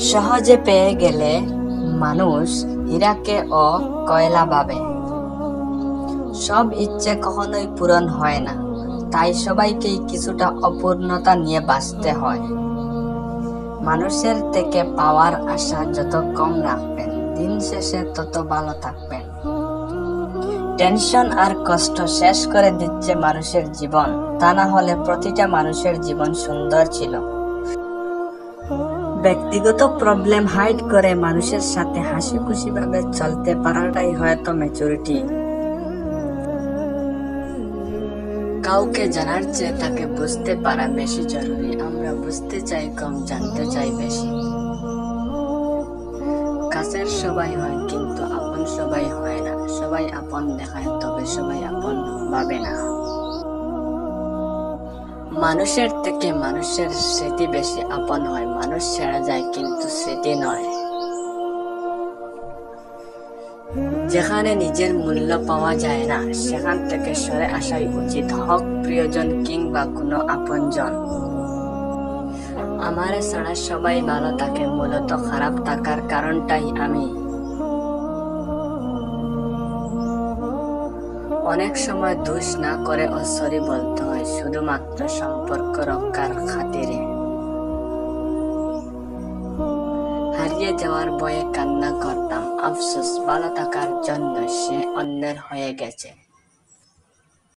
সহজে পেয়ে গেলে মানুষ হীরাকে ও কয়লা ভাবে। সব ইচ্ছে কখনোই পূরণ হয় না, তাই সবাইকেই কিছুটা অপূর্ণতা নিয়ে বাঁচতে হয়। মানুষের থেকে পাওয়ার আশা যত কম রাখবেন, দিন শেষে তত ভালো থাকবেন। টেনশন আর কষ্ট শেষ করে দিচ্ছে মানুষের জীবন, তা না হলে প্রতিটা মানুষের জীবন সুন্দর ছিল। ব্যক্তিগত প্রবলেম হাইড করে মানুষের সাথে হাসি খুশি ভাবে চলতে পারাটাই হয়তো ম্যাচুরিটি। কাউকে জানার চেয়ে তাকে বুঝতে পারা বেশি জরুরি। আমরা বুঝতে চাই কম, জানতে চাই বেশি। কাছের সবাই হয় কিন্তু আপন সবাই হয় না। সবাই আপন দেখায়, তবে সবাই আপন ভাবে না। মানুষের থেকে মানুষের স্মৃতি বেশি আপন হয়। মানুষ ছেড়ে যায় কিন্তু স্মৃতি নয়। যেখানে নিজের মূল্য পাওয়া যায় না, সেখান থেকে সরে আসাই উচিত, হোক প্রিয়জন কিংবা কোনো আপনজন। আমারে ছাড়া সবাই ভালো থাকে, মূলত খারাপ থাকার কারণটাই আমি। অনেক সময় দোষ না করে ও সরি বলতে হয়, শুধুমাত্র সম্পর্ক রক্ষার খাতিরে। হারিয়ে যাওয়ার ভয়ে কান্না করতাম, আফসোস ভালো থাকার জন্য সে অন্যের হয়ে গেছে।